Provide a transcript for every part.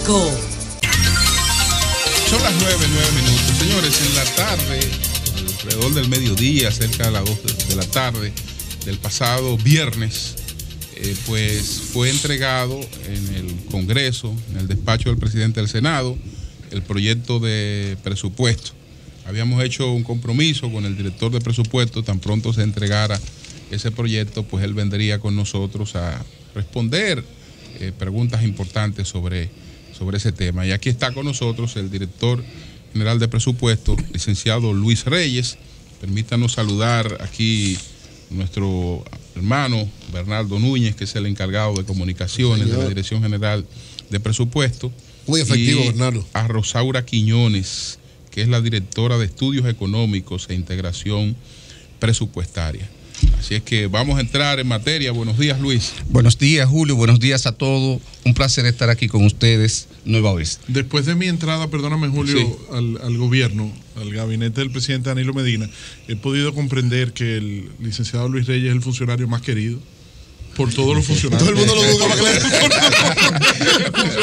público. Son las 9:09. Señores, en la tarde, alrededor del mediodía, cerca de las 2 de la tarde del pasado viernes, pues fue entregado en el Congreso, en el despacho del presidente del Senado, el proyecto de presupuesto. Habíamos hecho un compromiso con el director de presupuesto, tan pronto se entregara ese proyecto, pues él vendría con nosotros a responder preguntas importantes sobre ese tema. Y aquí está con nosotros el director general de presupuesto, licenciado Luis Reyes. Permítanos saludar aquí nuestro hermano Bernardo Núñez, que es el encargado de comunicaciones de la Dirección General de Presupuesto. Muy efectivo, Bernardo. A Rosaura Quiñones, que es la directora de Estudios Económicos e Integración Presupuestaria. Así es que vamos a entrar en materia. Buenos días, Luis. Buenos días, Julio. Buenos días a todos. Un placer estar aquí con ustedes nueva vez. Después de mi entrada, perdóname, Julio, sí, al gobierno, al gabinete del presidente Danilo Medina, he podido comprender que el licenciado Luis Reyes es el funcionario más querido por todos los funcionarios. Todo el mundo lo busca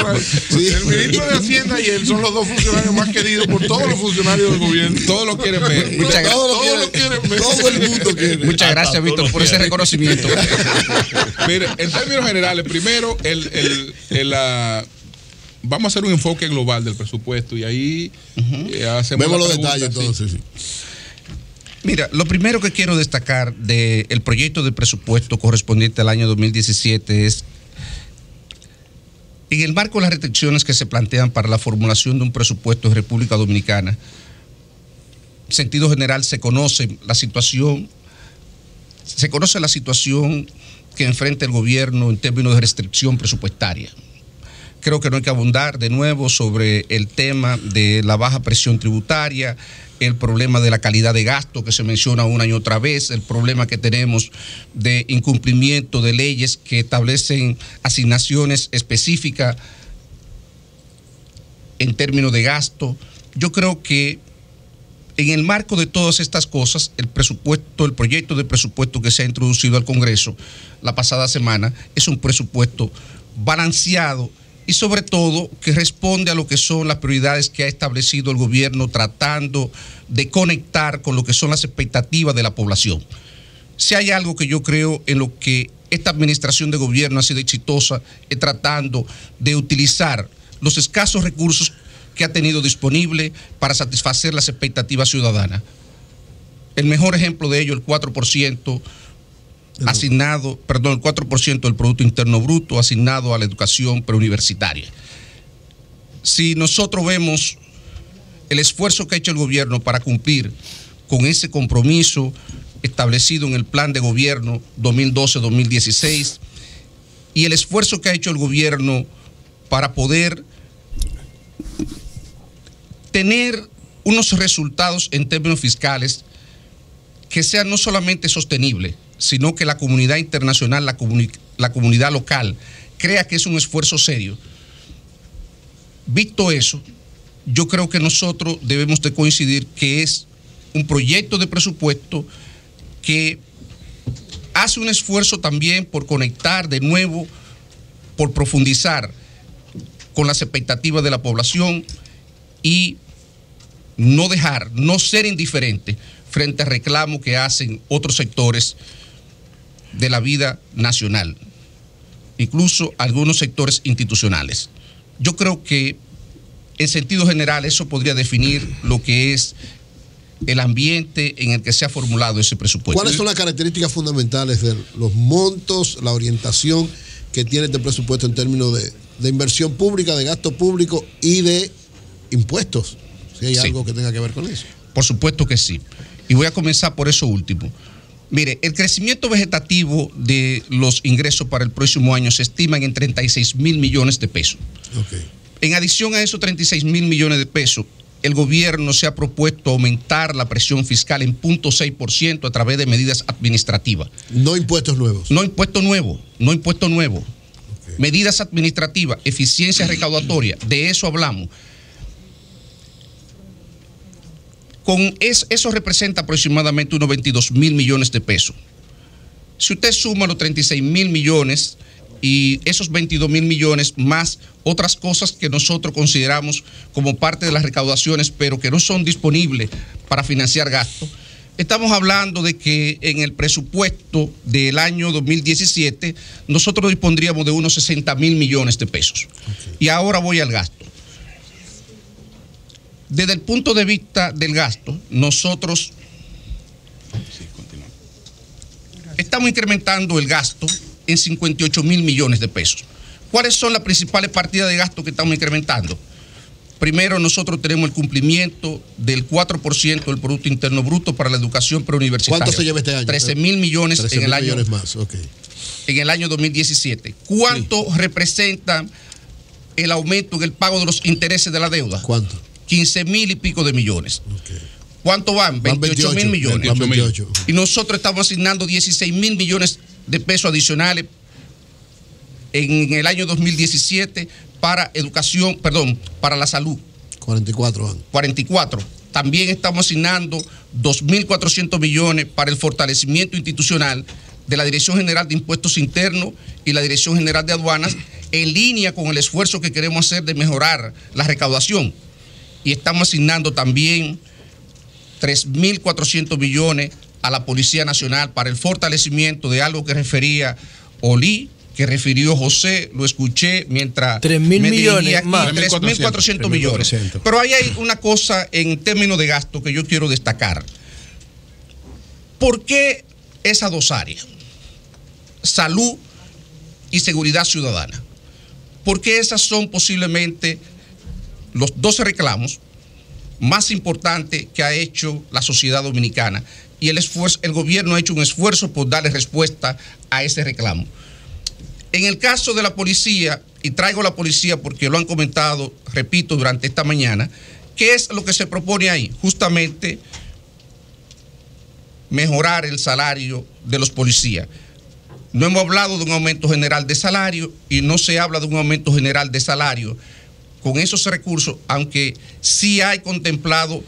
para sí. El ministro de Hacienda y él son los dos funcionarios más queridos por todos los funcionarios del gobierno. Todos lo quieren ver. Todo el mundo quiere. Muchas gracias, Víctor, por ese reconocimiento. Mire, en términos generales, primero, vamos a hacer un enfoque global del presupuesto y ahí hacemos. Vemos los detalles entonces. Sí. Mira, lo primero que quiero destacar del proyecto de presupuesto correspondiente al año 2017 es, en el marco de las restricciones que se plantean para la formulación de un presupuesto de República Dominicana, en sentido general se conoce la situación que enfrenta el gobierno en términos de restricción presupuestaria. Creo que no hay que abundar de nuevo sobre el tema de la baja presión tributaria, el problema de la calidad de gasto que se menciona una y otra vez, el problema que tenemos de incumplimiento de leyes que establecen asignaciones específicas en términos de gasto. Yo creo que en el marco de todas estas cosas, el proyecto de presupuesto que se ha introducido al Congreso la pasada semana es un presupuesto balanceado y sobre todo que responde a lo que son las prioridades que ha establecido el gobierno, tratando de conectar con lo que son las expectativas de la población. Si hay algo que yo creo en lo que esta administración de gobierno ha sido exitosa, es tratando de utilizar los escasos recursos que ha tenido disponible para satisfacer las expectativas ciudadanas. El mejor ejemplo de ello, el 4% asignado, perdón, el 4% del Producto Interno Bruto asignado a la educación preuniversitaria. Si nosotros vemos el esfuerzo que ha hecho el gobierno para cumplir con ese compromiso establecido en el plan de gobierno 2012-2016 y el esfuerzo que ha hecho el gobierno para poder tener unos resultados en términos fiscales que sean no solamente sostenibles, sino que la comunidad internacional, la comunidad local, crea que es un esfuerzo serio. Visto eso, yo creo que nosotros debemos de coincidir que es un proyecto de presupuesto que hace un esfuerzo también por conectar de nuevo, por profundizar con las expectativas de la población y no ser indiferente frente a reclamos que hacen otros sectores de la vida nacional, incluso algunos sectores institucionales. Yo creo que en sentido general eso podría definir lo que es el ambiente en el que se ha formulado ese presupuesto. ¿Cuáles son las características fundamentales de los montos, la orientación que tiene este presupuesto en términos de inversión pública, de gasto público y de impuestos? Si hay algo que tenga que ver con eso. Por supuesto que sí. Y voy a comenzar por eso último. Mire, el crecimiento vegetativo de los ingresos para el próximo año se estima en 36,000 millones de pesos. Okay. En adición a esos 36,000 millones de pesos, el gobierno se ha propuesto aumentar la presión fiscal en 0.6% a través de medidas administrativas. No impuestos nuevos. No impuesto nuevo. Okay. Medidas administrativas, eficiencia recaudatoria, de eso hablamos. Eso representa aproximadamente unos 22,000 millones de pesos. Si usted suma los 36,000 millones y esos 22.000 millones más otras cosas que nosotros consideramos como parte de las recaudaciones, pero que no son disponibles para financiar gastos. Estamos hablando de que en el presupuesto del año 2017 nosotros dispondríamos de unos 60.000 millones de pesos. Okay. Y ahora voy al gasto. Desde el punto de vista del gasto, nosotros estamos incrementando el gasto en 58.000 millones de pesos. ¿Cuáles son las principales partidas de gasto que estamos incrementando? Primero, nosotros tenemos el cumplimiento del 4% del Producto Interno Bruto para la educación preuniversitaria. ¿Cuánto se lleva este año? 13.000 millones 13 en el año millones más. Okay. En el año 2017. ¿Cuánto representa el aumento en el pago de los intereses de la deuda? ¿Cuánto? 15.000 y pico de millones. Okay. ¿Cuánto van? 28.000 millones. 28. Y nosotros estamos asignando 16.000 millones de pesos adicionales en el año 2017 para educación, para la salud. 44 años. 44. También estamos asignando 2.400 millones para el fortalecimiento institucional de la Dirección General de Impuestos Internos y la Dirección General de Aduanas, en línea con el esfuerzo que queremos hacer de mejorar la recaudación. Y estamos asignando también 3.400 millones a la Policía Nacional para el fortalecimiento de algo que refería Oli, que refirió José, lo escuché mientras 3.000 millones aquí, más. 3.400 millones. Pero ahí hay una cosa en términos de gasto que yo quiero destacar. ¿Por qué esas dos áreas? Salud y seguridad ciudadana. Porque esas son posiblemente los 12 reclamos más importantes que ha hecho la sociedad dominicana. Y el gobierno ha hecho un esfuerzo por darle respuesta a ese reclamo. En el caso de la policía, y traigo la policía porque lo han comentado, repito, durante esta mañana, ¿qué es lo que se propone ahí? Justamente mejorar el salario de los policías. No hemos hablado de un aumento general de salario y no se habla de un aumento general de salario con esos recursos, aunque sí hay contemplado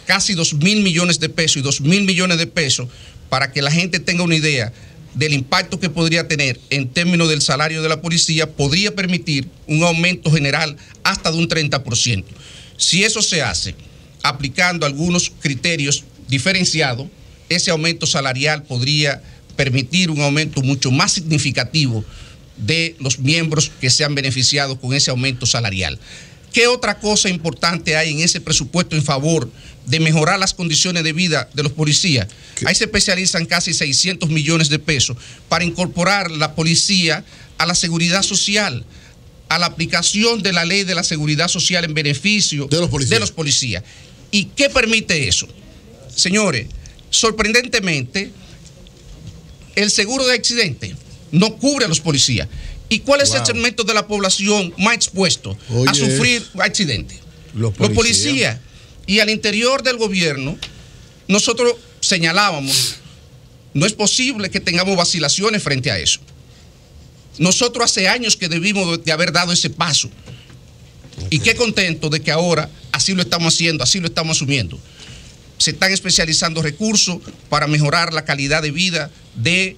casi 2.000 millones de pesos y 2.000 millones de pesos para que la gente tenga una idea del impacto que podría tener en términos del salario de la policía, podría permitir un aumento general hasta de un 30%. Si eso se hace aplicando algunos criterios diferenciados, ese aumento salarial podría permitir un aumento mucho más significativo de los miembros que se han beneficiado con ese aumento salarial. ¿Qué otra cosa importante hay en ese presupuesto en favor de mejorar las condiciones de vida de los policías? Ahí se especializan casi 600 millones de pesos para incorporar la policía a la seguridad social, a la aplicación de la ley de la seguridad social en beneficio de los policías. ¿Y qué permite eso? Señores, sorprendentemente, el seguro de accidente no cubre a los policías. ¿Y cuál es el segmento de la población más expuesto a sufrir accidentes? Los policías. Y al interior del gobierno, nosotros señalábamos, no es posible que tengamos vacilaciones frente a eso. Nosotros hace años que debimos de haber dado ese paso. Y qué contento de que ahora así lo estamos haciendo, así lo estamos asumiendo. Se están especializando recursos para mejorar la calidad de vida de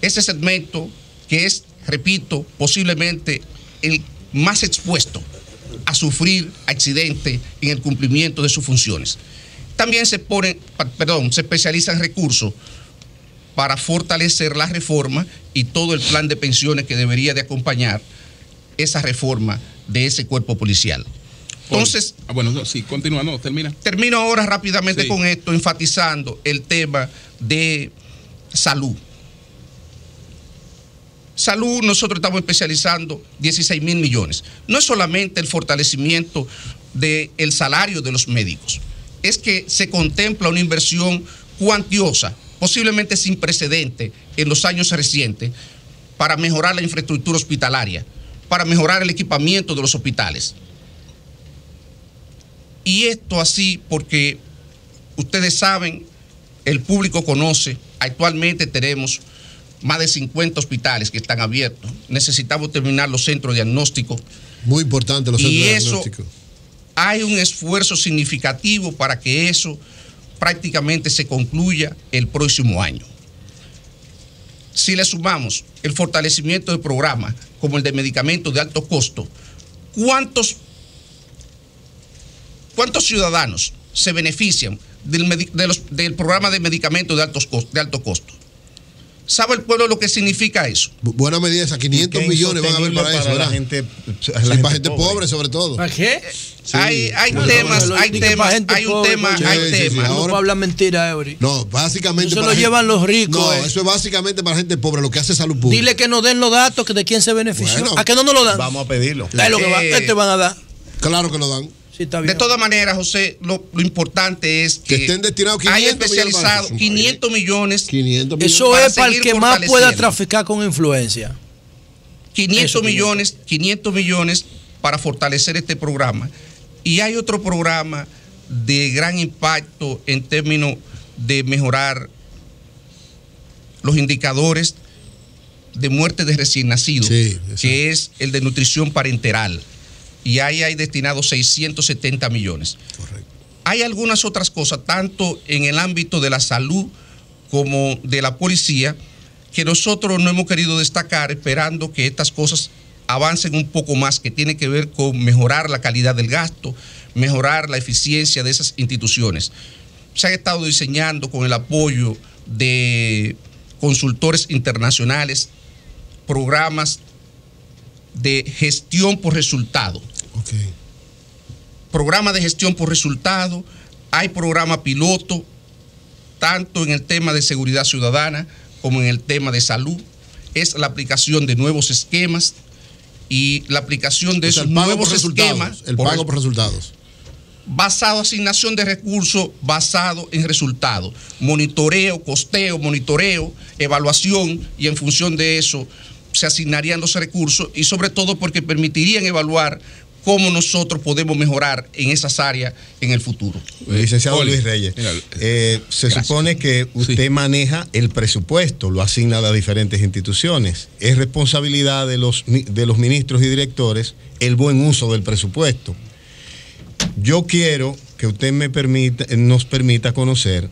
ese segmento que es, repito, posiblemente el más expuesto a sufrir accidentes en el cumplimiento de sus funciones. También se especializan recursos para fortalecer la reforma y todo el plan de pensiones que debería de acompañar esa reforma de ese cuerpo policial. Entonces, sí, continúa, termina. Termino ahora rápidamente con esto, enfatizando el tema de salud. Salud, nosotros estamos especializando 16.000 millones. No es solamente el fortalecimiento del salario de los médicos, es que se contempla una inversión cuantiosa, posiblemente sin precedente en los años recientes, para mejorar la infraestructura hospitalaria, para mejorar el equipamiento de los hospitales. Y esto así porque ustedes saben, el público conoce, actualmente tenemos más de 50 hospitales que están abiertos. Necesitamos terminar los centros de diagnóstico. Muy importante los centros de diagnóstico. Hay un esfuerzo significativo para que eso prácticamente se concluya el próximo año. Si le sumamos el fortalecimiento de programas como el de medicamentos de alto costo, ¿cuántos ciudadanos se benefician del programa de medicamentos de alto costo? ¿Sabe el pueblo lo que significa eso? Buena medida esa, 500 millones van a haber para eso, ¿verdad? Para gente pobre sobre todo. ¿Para qué? Sí. Hay un tema. Ahora no habla mentira, Eury. No, básicamente eso lo llevan los ricos. No, eso es básicamente para gente pobre, lo que hace salud pública. Dile que nos den los datos de quién se benefició. Bueno, ¿a qué no nos lo dan? Vamos a pedirlo. Es lo que te van a dar. Claro que lo dan. Sí, está bien. De todas maneras, José, lo importante es que estén destinados 500 hay especializados 500 millones. 500 millones. Eso es para el que más pueda traficar con influencia. 500 millones para fortalecer este programa. Y hay otro programa de gran impacto en términos de mejorar los indicadores de muerte de recién nacidos, que es el de nutrición parenteral. Y ahí hay destinados 670 millones. Correcto. Hay algunas otras cosas, tanto en el ámbito de la salud como de la policía, que nosotros no hemos querido destacar, esperando que estas cosas avancen un poco más, que tiene que ver con mejorar la calidad del gasto, mejorar la eficiencia de esas instituciones. Se ha estado diseñando con el apoyo de consultores internacionales programas de gestión por resultado. Okay. Programa de gestión por resultado, hay programa piloto, tanto en el tema de seguridad ciudadana como en el tema de salud. Es la aplicación de nuevos esquemas y la aplicación de esos nuevos esquemas. El pago por resultados. Basado en asignación de recursos, basado en resultados. Monitoreo, costeo, evaluación, y en función de eso se asignarían los recursos, y sobre todo porque permitirían evaluar cómo nosotros podemos mejorar en esas áreas en el futuro. Licenciado Luis Reyes, se supone que usted maneja el presupuesto, lo asigna a las diferentes instituciones. Es responsabilidad de los ministros y directores el buen uso del presupuesto. Yo quiero que usted nos permita conocer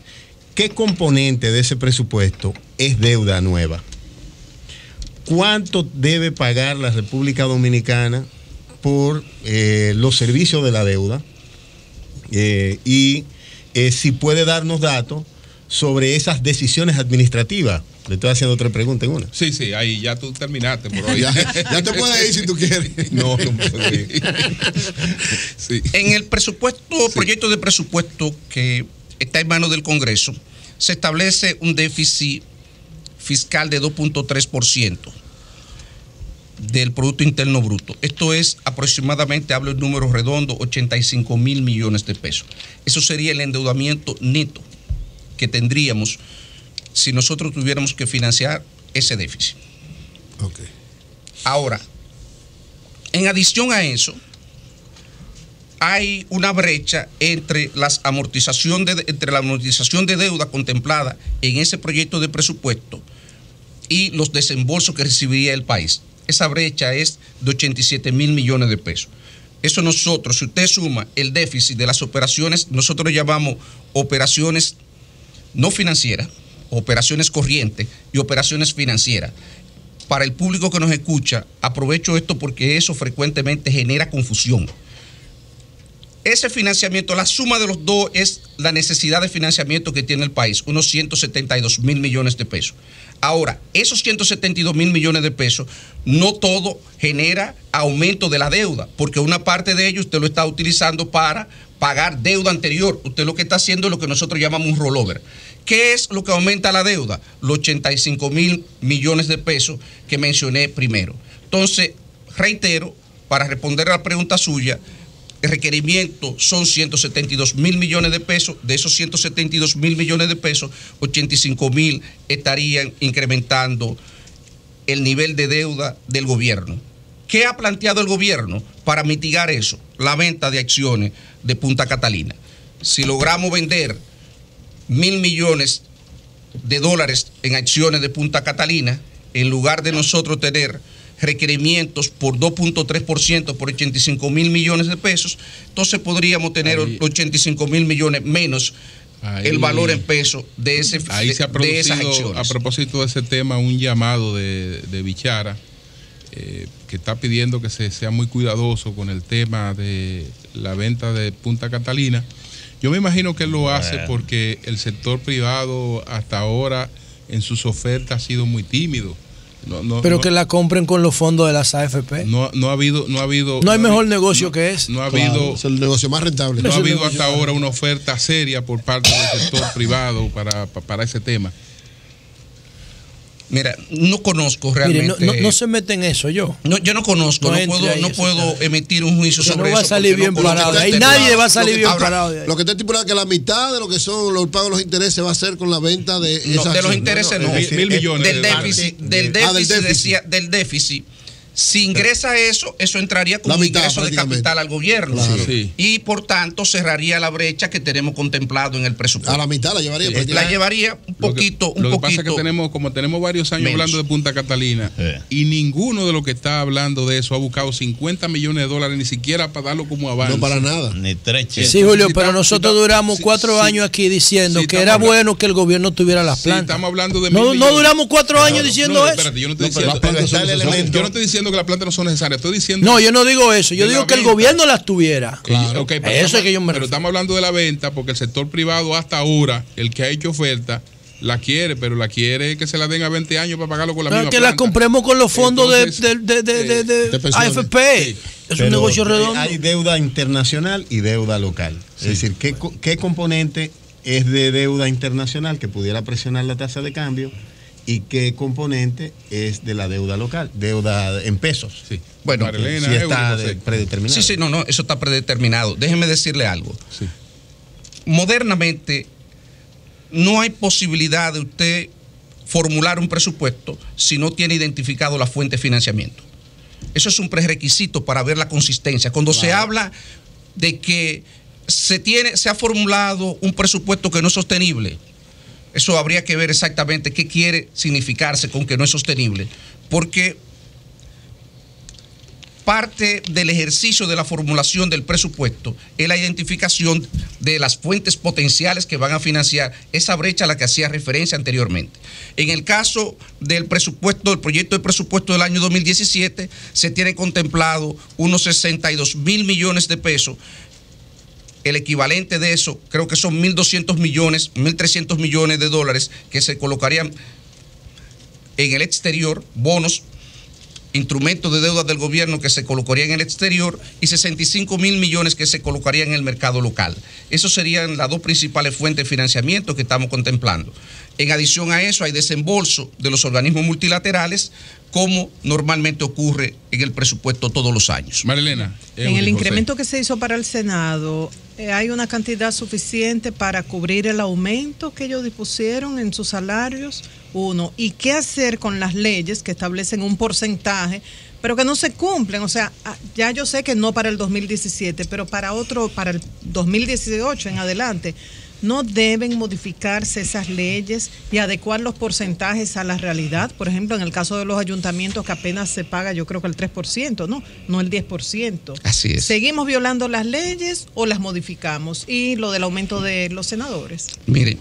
qué componente de ese presupuesto es deuda nueva. ¿Cuánto debe pagar la República Dominicana por los servicios de la deuda? Y si puede darnos datos sobre esas decisiones administrativas. Le estoy haciendo 3 preguntas en una. Sí, ahí ya tú terminaste por hoy. ya te puedes ir si tú quieres. No puedo ir. Sí. En el proyecto de presupuesto que está en manos del Congreso, se establece un déficit fiscal de 2.3% del Producto Interno Bruto. Esto es aproximadamente, hablo en números redondos, 85 mil millones de pesos. Eso sería el endeudamiento neto que tendríamos si nosotros tuviéramos que financiar ese déficit. Okay. Ahora, en adición a eso, hay una brecha entre la amortización de deuda contemplada en ese proyecto de presupuesto y los desembolsos que recibiría el país. Esa brecha es de 87 mil millones de pesos. Eso nosotros, si usted suma el déficit de las operaciones, nosotros lo llamamos operaciones no financieras, operaciones corrientes y operaciones financieras. Para el público que nos escucha, aprovecho esto porque eso frecuentemente genera confusión. Ese financiamiento, la suma de los dos es la necesidad de financiamiento que tiene el país, unos 172 mil millones de pesos. Ahora, esos 172 mil millones de pesos, no todo genera aumento de la deuda, porque una parte de ello usted lo está utilizando para pagar deuda anterior. Usted lo que está haciendo es lo que nosotros llamamos un rollover. ¿Qué es lo que aumenta la deuda? Los 85 mil millones de pesos que mencioné primero. Entonces, reitero, para responder a la pregunta suya, el requerimiento son 172 mil millones de pesos. De esos 172 mil millones de pesos, 85 mil estarían incrementando el nivel de deuda del gobierno. ¿Qué ha planteado el gobierno para mitigar eso? La venta de acciones de Punta Catalina. Si logramos vender 1.000 millones de dólares en acciones de Punta Catalina, en lugar de nosotros tener requerimientos por 2.3% por 85 mil millones de pesos, entonces podríamos tener 85 mil millones menos el valor en peso de ese ahí se ha de esas producido, acciones. a propósito de ese tema, un llamado de Bichara, que está pidiendo que se sea muy cuidadoso con el tema de la venta de Punta Catalina. Yo me imagino que él lo hace porque el sector privado hasta ahora en sus ofertas ha sido muy tímido. Pero que la compren con los fondos de las AFP. No hay mejor negocio que ese. No ha habido, es el negocio más rentable. No ha habido hasta ahora una oferta seria por parte del sector privado para ese tema. Mira, no conozco realmente. Mire, no se mete en eso yo. No, yo no conozco, no puedo emitir un juicio sobre eso. No va a salir bien parado. Ahí nadie va a salir bien parado. Lo que está estipulado es que la mitad de lo que son los pagos de los intereses va a ser con la venta de esas de los intereses no. 1.000 millones. Del déficit. Si ingresa eso entraría como un ingreso de capital al gobierno. Claro. Sí. Y por tanto cerraría la brecha que tenemos contemplado en el presupuesto. A la mitad la llevaría. La llevaría un poquito. Lo que pasa es que tenemos varios años hablando de Punta Catalina y ninguno de los que está hablando de eso ha buscado $50 millones ni siquiera para darlo como avance. No para nada. Ni 3 Sí, Julio, pero nosotros duramos 4 años aquí diciendo que era bueno que el gobierno tuviera las plantas. Estamos hablando de no duramos 4 años diciendo eso. Espérate, yo no estoy diciendo que las plantas no son necesarias. Estoy diciendo. No, yo no digo eso. Yo digo que el gobierno las tuviera. Claro. Okay, eso es que yo me refiero. Pero estamos hablando de la venta porque el sector privado hasta ahora, el que ha hecho oferta, la quiere, pero la quiere que se la den a 20 años para pagarlo con la misma que planta. la compremos con los fondos de AFP. Es un negocio redondo. Hay deuda internacional y deuda local. Sí. Es decir, ¿qué componente es de deuda internacional que pudiera presionar la tasa de cambio? ¿Y qué componente es de la deuda local? Deuda en pesos. Sí. Bueno, Marilena, sí está predeterminado. Sí, no, eso está predeterminado. Déjeme decirle algo. Sí. Modernamente, no hay posibilidad de usted formular un presupuesto si no tiene identificado la fuente de financiamiento. Eso es un prerequisito para ver la consistencia. Cuando se habla de que se ha formulado un presupuesto que no es sostenible, eso habría que ver exactamente qué quiere significarse con que no es sostenible, porque parte del ejercicio de la formulación del presupuesto es la identificación de las fuentes potenciales que van a financiar esa brecha a la que hacía referencia anteriormente. En el caso del presupuesto, del proyecto de presupuesto del año 2017, se tiene contemplado unos 62.000 millones de pesos. El equivalente de eso, creo que son 1.200 millones, 1.300 millones de dólares que se colocarían en el exterior, bonos, instrumentos de deuda del gobierno que se colocarían en el exterior y 65.000 millones que se colocarían en el mercado local. Esas serían las dos principales fuentes de financiamiento que estamos contemplando. En adición a eso hay desembolso de los organismos multilaterales, como normalmente ocurre en el presupuesto todos los años. Marilena. En el incremento que se hizo para el Senado, ¿hay una cantidad suficiente para cubrir el aumento que ellos dispusieron en sus salarios? Uno, ¿y qué hacer con las leyes que establecen un porcentaje, pero que no se cumplen? O sea, ya yo sé que no para el 2017, pero para el 2018 en adelante, ¿no deben modificarse esas leyes y adecuar los porcentajes a la realidad? Por ejemplo, en el caso de los ayuntamientos, que apenas se paga, yo creo que el 3%, no el 10%. Así es. ¿Seguimos violando las leyes o las modificamos? Y lo del aumento de los senadores. Miren,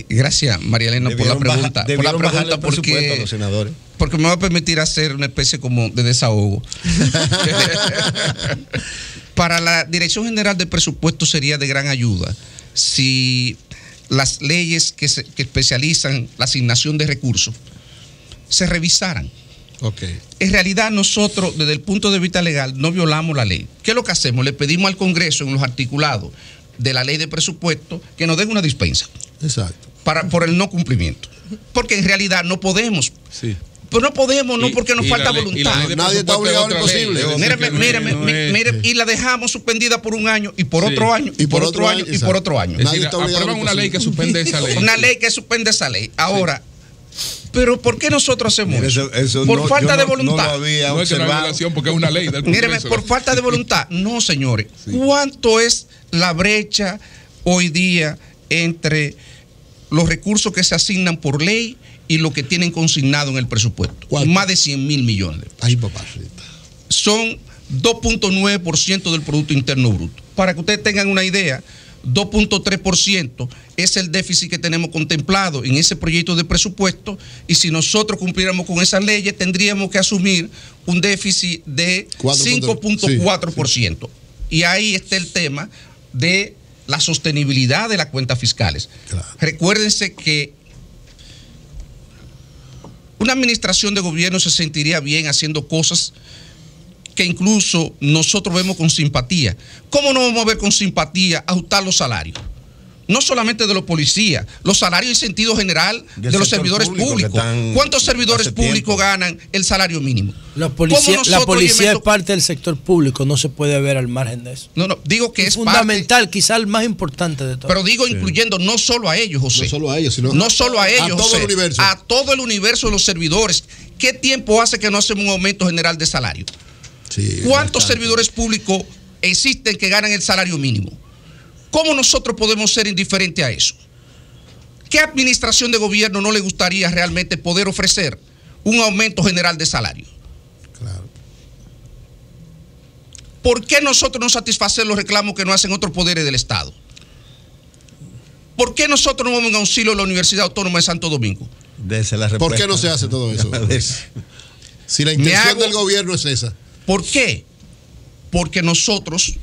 gracias, María Elena, por la pregunta. Porque a los senadores. Porque me va a permitir hacer una especie como de desahogo. Para la Dirección General de Presupuestos sería de gran ayuda si las leyes que especializan la asignación de recursos se revisaran. Okay. En realidad nosotros, desde el punto de vista legal, no violamos la ley. ¿Qué es lo que hacemos? Le pedimos al Congreso en los articulados de la ley de presupuesto que nos den una dispensa. Exacto. Por el no cumplimiento. Porque en realidad no podemos. Sí. Pero no podemos, no porque nos falta voluntad. Nadie está obligado a lo imposible. Mire, y la dejamos suspendida por un año, y por otro año, y por otro año, y por otro año. Es decir, aprueban una ley que suspende esa ley. Una ley que suspende esa ley. Ahora, pero ¿por qué nosotros hacemos eso? Por falta de voluntad. No lo había no es que no hay violación porque es una ley del Congreso. Míreme, por falta de voluntad. No, señores. Sí. ¿Cuánto es la brecha hoy día entre los recursos que se asignan por ley y lo que tienen consignado en el presupuesto? ¿Cuánto? Más de 100.000 millones de pesos. Ay, papá. Son 2.9% del Producto Interno Bruto. Para que ustedes tengan una idea, 2.3% es el déficit que tenemos contemplado en ese proyecto de presupuesto, y si nosotros cumpliéramos con esas leyes tendríamos que asumir un déficit de 5.4%. Y ahí está el tema de la sostenibilidad de las cuentas fiscales. Claro. Recuérdense que una administración de gobierno se sentiría bien haciendo cosas que incluso nosotros vemos con simpatía. ¿Cómo no vamos a ver con simpatía ajustar los salarios? No solamente de los policías, los salarios en sentido general de los servidores públicos. ¿Cuántos servidores públicos ganan el salario mínimo? La policía es parte del sector público, no se puede ver al margen de eso. No, digo que es fundamental, quizás el más importante de todo. Pero digo incluyendo no solo a ellos, José. No solo a ellos, sino no solo a ellos, a todo José, el universo. A todo el universo de los servidores. ¿Qué tiempo hace que no hacemos un aumento general de salario? Sí, ¿cuántos servidores públicos existen que ganan el salario mínimo? ¿Cómo nosotros podemos ser indiferentes a eso? ¿Qué administración de gobierno no le gustaría realmente poder ofrecer un aumento general de salario? Claro. ¿Por qué nosotros no satisfacer los reclamos que no hacen otros poderes del Estado? ¿Por qué nosotros no vamos en auxilio a la Universidad Autónoma de Santo Domingo? ¿Por qué no se hace todo eso? Si la intención del gobierno es esa. ¿Por qué? Porque nosotros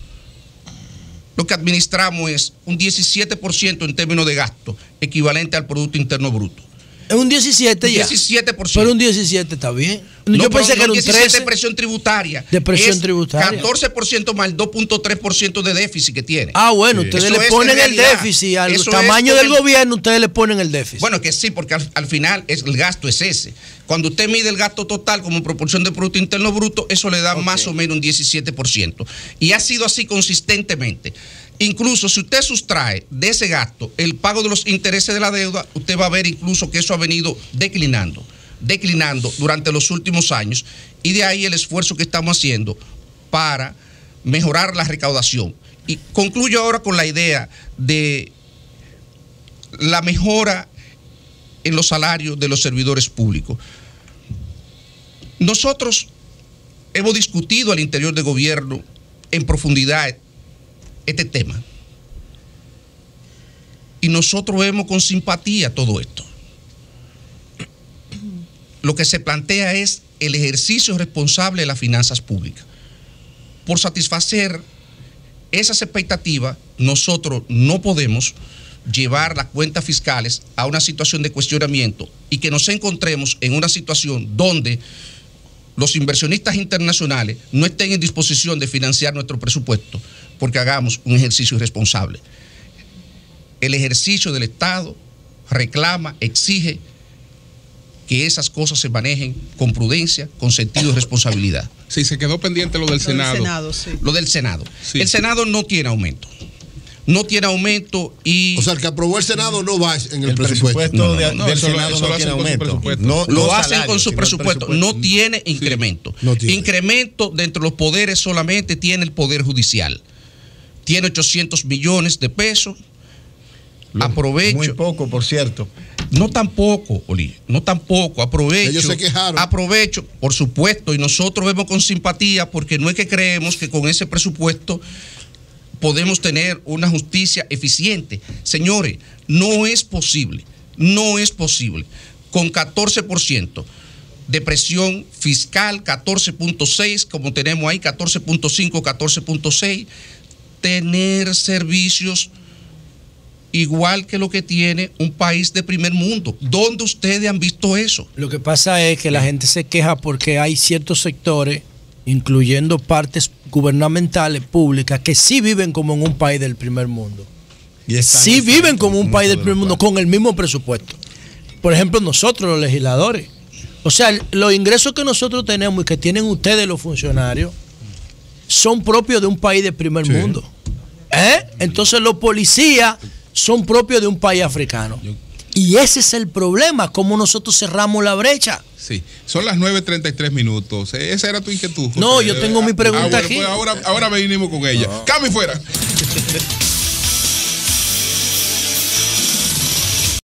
lo que administramos es un 17% en términos de gasto, equivalente al Producto Interno Bruto. Es un 17 ya. 17%. Pero un 17 está bien. No, yo pensé que era un 13 de presión tributaria. De presión tributaria. 14% más el 2.3% de déficit que tiene. Ah, bueno, ustedes le ponen el déficit al tamaño del gobierno, ustedes le ponen el déficit. Bueno, que sí, porque al final el gasto es ese. Cuando usted mide el gasto total como proporción de Producto Interno Bruto, eso le da más o menos un 17%. Y ha sido así consistentemente. Incluso si usted sustrae de ese gasto el pago de los intereses de la deuda, usted va a ver incluso que eso ha venido declinando durante los últimos años, y de ahí el esfuerzo que estamos haciendo para mejorar la recaudación. Y concluyo ahora con la idea de la mejora en los salarios de los servidores públicos. Nosotros hemos discutido al interior del gobierno en profundidad este tema, y nosotros vemos con simpatía todo esto. Lo que se plantea es el ejercicio responsable de las finanzas públicas. Por satisfacer esas expectativas, nosotros no podemos llevar las cuentas fiscales a una situación de cuestionamiento y que nos encontremos en una situación donde los inversionistas internacionales no estén en disposición de financiar nuestro presupuesto porque hagamos un ejercicio irresponsable. El ejercicio del Estado reclama, exige que esas cosas se manejen con prudencia, con sentido de responsabilidad. Sí, se quedó pendiente lo del Senado. Lo del Senado. Sí. El Senado no tiene aumento. No tiene aumento y... O sea, el que aprobó el Senado no va en el presupuesto. Del Senado no tiene aumento. Lo hacen con su presupuesto. No tiene incremento. No tiene. Incremento dentro de los poderes solamente tiene el Poder Judicial. Tiene 800 millones de pesos. Aprovecho. Muy poco, por cierto. No tampoco, Oli, no tampoco. Aprovecho. Ellos se quejaron. Aprovecho, por supuesto, y nosotros vemos con simpatía porque no es que creemos que con ese presupuesto podemos tener una justicia eficiente. Señores, no es posible con 14% de presión fiscal, 14.6, como tenemos ahí, 14.5, 14.6, tener servicios igual que lo que tiene un país de primer mundo. ¿Dónde ustedes han visto eso? Lo que pasa es que la gente se queja porque hay ciertos sectores, incluyendo partes gubernamentales, públicas, que sí viven como en un país del primer mundo. Sí viven como un país del primer mundo con el mismo presupuesto. Por ejemplo, nosotros los legisladores. O sea, los ingresos que nosotros tenemos y que tienen ustedes los funcionarios son propios de un país del primer mundo. Entonces los policías son propios de un país africano. Y ese es el problema, cómo nosotros cerramos la brecha. Sí, son las 9:33. Esa era tu inquietud, José. No, yo tengo mi pregunta bueno, aquí. Pues ahora venimos con ella. ¡Cami fuera!